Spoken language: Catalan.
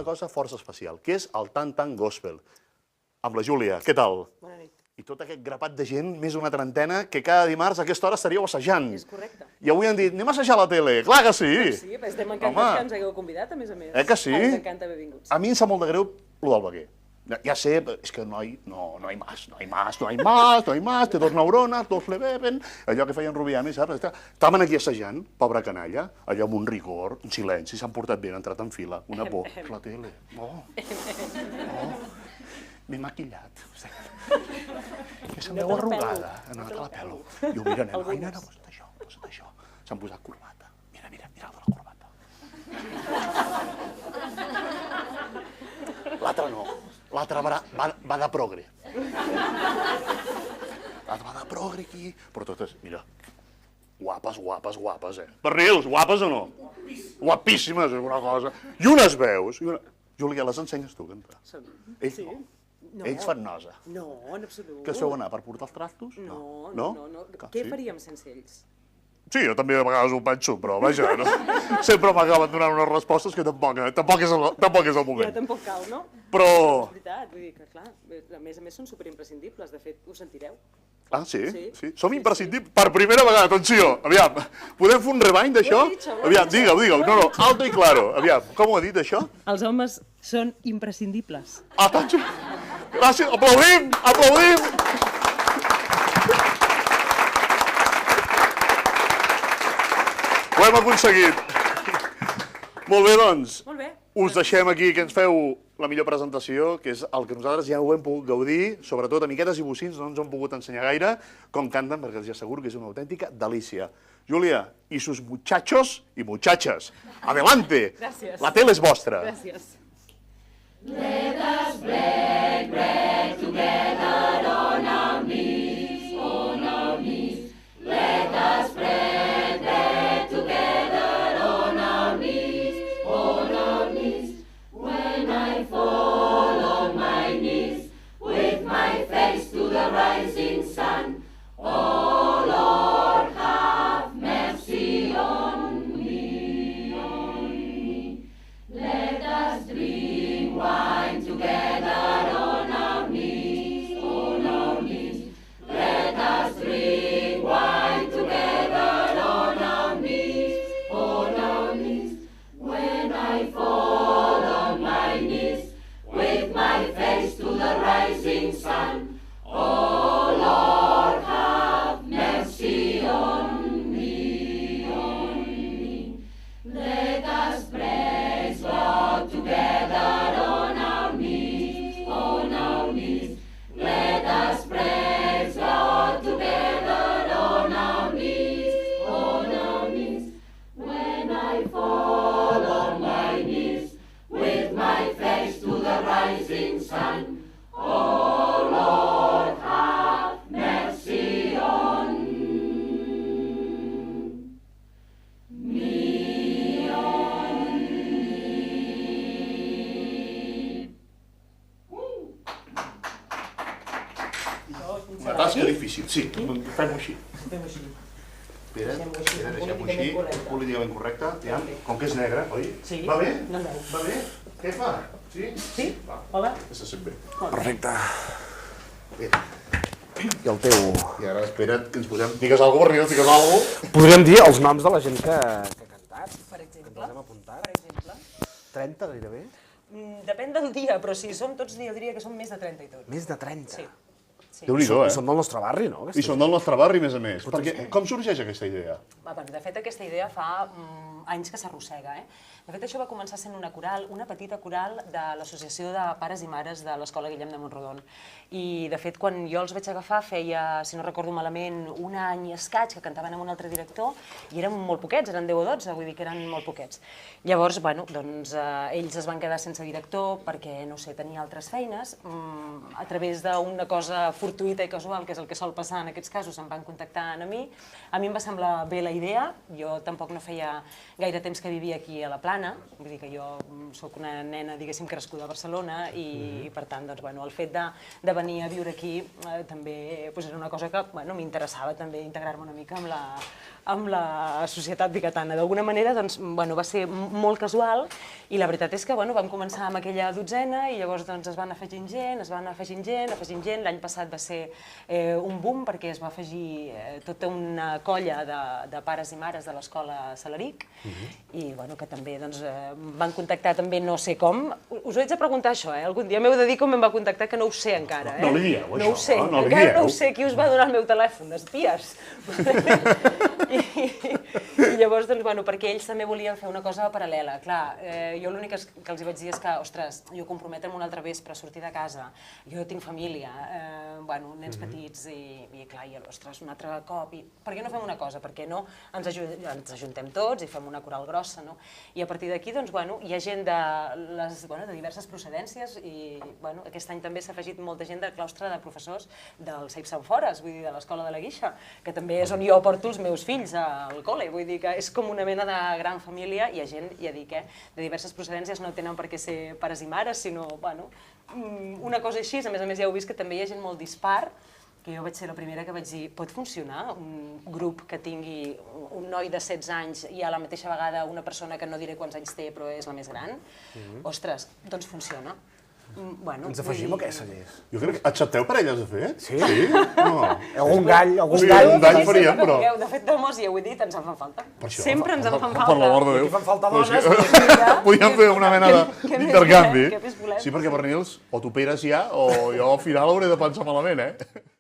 una cosa força especial, que és el Tant Tant Gospel. Amb la Júlia, què tal? Bona nit. I tot aquest grapat de gent, més d'una trentena, que cada dimarts a aquesta hora estaríeu assajant. És correcte. I avui han dit, anem a assajar a la tele. Clar que sí! Sí, estem encantats que ens hagueu convidat, a més a més. Que sí? Ens encanta haver vinguts. A mi em sap molt de greu lo del Beguer. Ja sé, és que no hay más, té dos neurones, dos le beben, allò que feien Rubiani, saps? Estaven aquí assajant, pobra canalla, allò amb un rigor, un silenci, s'han portat bé, han entrat en fila, una por, la tele, m'he maquillat, que se m'heu arrugada, he anat a la pelo. I ho miren, ai nena, posa't això, s'han posat corbata, mira de la corbata. L'altre no. L'altre va de progre. L'altre va de progre aquí. Però totes, mira, guapes, Pernils, guapes o no? Guapíssimes, és una cosa. I unes veus. Júlia, les ensenyes tu a cantar? Ells no. Ells fan nosa. No, en absolut. Que es feu anar per portar els trastos? No. Què faríem sense ells? Sí, jo també de vegades ho penso, però vaja, no? Sempre m'acaben donant unes respostes que tampoc és el moment. Ja tampoc cal, no? Però... És veritat, vull dir que, clar, a més són superimprescindibles, de fet, ho sentireu. Ah, sí? Som imprescindibles per primera vegada, atenció, aviam, podem fer un rebany d'això? Aviam, digue-ho, no, alto i claro, aviam, com ho ha dit això? Els homes són imprescindibles. Atenció, gràcies, aplaudim! Ho hem aconseguit. Molt bé, doncs. Molt bé. Us deixem aquí que ens feu la millor presentació, que és el que nosaltres ja ho hem pogut gaudir, sobretot amiguetes i bocins no ens ho hem pogut ensenyar gaire, com canten, perquè els asseguro que és una autèntica delícia. Júlia, y sus muchachos y muchachas, adelante! Gràcies. La tele és vostra. Gràcies. Let us break together on our knees, on our knees. Let us break together on our knees, on our knees. When I fall on my knees, with my face to the rising sun, oh Lord, have mercy on me, on me. Let us drink wine together on our knees, on our knees. Let us drink wine together on our knees, on our knees. When I fall on my knees, with my face to the rising sun, oh Lord, have mercy on me, on me. Let us praise God together on our knees, on our knees. Let us praise God together on our knees, on our knees. When I fall on my knees, with my face to the rising sun, oh Lord, have mercy on me, on me. Una tasca difícil, sí, fem-ho així. Fem-ho així. Espera, deixem-ho així, Políticament correcte. políticament correcte. Aviam, com que és negre, oi? Sí. Va bé? No, no. Va bé? Què fa? Sí? Sí? Va, Hola. que se sent bé. Perfecte. Bé. I el teu... I ara espera't que ens posem... Digues alguna cosa, Bernil, digues alguna cosa. Podríem dir els noms de la gent que ha cantat. Per exemple. Que ens hem apuntat. Per exemple. 30 gairebé? Depèn del dia, però si som tots, jo diria que som més de 30 i tot. Més de 30. Sí. Sí. Déu-n'hi-do, I són del nostre barri, no? I són del nostre barri, a més a més. Perquè, com sorgeix aquesta idea? De fet, aquesta idea fa anys que s'arrossega. De fet, això va començar sent una coral, una petita coral de l'Associació de Pares i Mares de l'Escola Guillem de Montrodon. I, de fet, quan jo els vaig agafar, feia, si no recordo malament, un any i escaig que cantaven amb un altre director i eren molt poquets, eren 10 o 12, vull dir que eren molt poquets. Llavors, bueno, doncs, ells es van quedar sense director perquè, no sé, tenia altres feines. A través d'una cosa fortuita fortuïta i casual, que és el que sol passar en aquests casos, em van contactar a mi. A mi em va semblar bé la idea, jo tampoc no feia gaire temps que vivia aquí a la Plana, vull dir que jo sóc una nena, diguéssim, crescuda a Barcelona i per tant, doncs, bueno, el fet de venir a viure aquí també era una cosa que m'interessava també integrar-me una mica amb la societat biguetana. D'alguna manera va ser molt casual i la veritat és que vam començar amb aquella dotzena i llavors es van afegint gent, L'any passat va ser un boom perquè es va afegir tota una colla de pares i mares de l'escola Salaric i que també van contactar també no sé com. Us ho haig de preguntar això, algun dia m'heu de dir com em va contactar, que no ho sé encara. No li dieu, això. No ho sé, encara no ho sé qui us va donar el meu telèfon, d'espies. I llavors, perquè ells també volien fer una cosa paral·lela. Clar, jo l'únic que els vaig dir és que, ostres, jo comprometre'm un altre vespre a sortir de casa, jo tinc família, nens petits i clar, ostres, un altre cop, i per què no fem una cosa? Per què no ens ajuntem tots i fem una coral grossa, no? I a partir d'aquí, hi ha gent de diverses procedències i aquest any també s'ha afegit molta gent del claustre de professors del CEIP Sant Fores, vull dir, de l'Escola de la Guixa, que també és on jo porto els meus fills al col·le, vull dir que és com una mena de gran família, hi ha gent, ja dic, de diverses procedències, no tenen per què ser pares i mares, sinó, una cosa així, a més ja heu vist que també hi ha gent molt dispar, que jo vaig ser la primera que vaig dir, pot funcionar un grup que tingui un noi de 16 anys i a la mateixa vegada una persona que no diré quants anys té però és la més gran? Ostres, doncs funciona. Ens afegim a aquests cellers. Jo crec que accepteu parelles, de fet? Sí? No. Algun gall, Un gall faríem, però... De fet, d'homes, ja ho he dit, ens en fan falta. Sempre ens en fan falta. Per l'amor de Déu. Aquí fan falta dones. Podríem fer una mena d'intercanvi. Què més volem? Sí, perquè pernils, o t'operes ja, o jo al final hauré de pensar malament,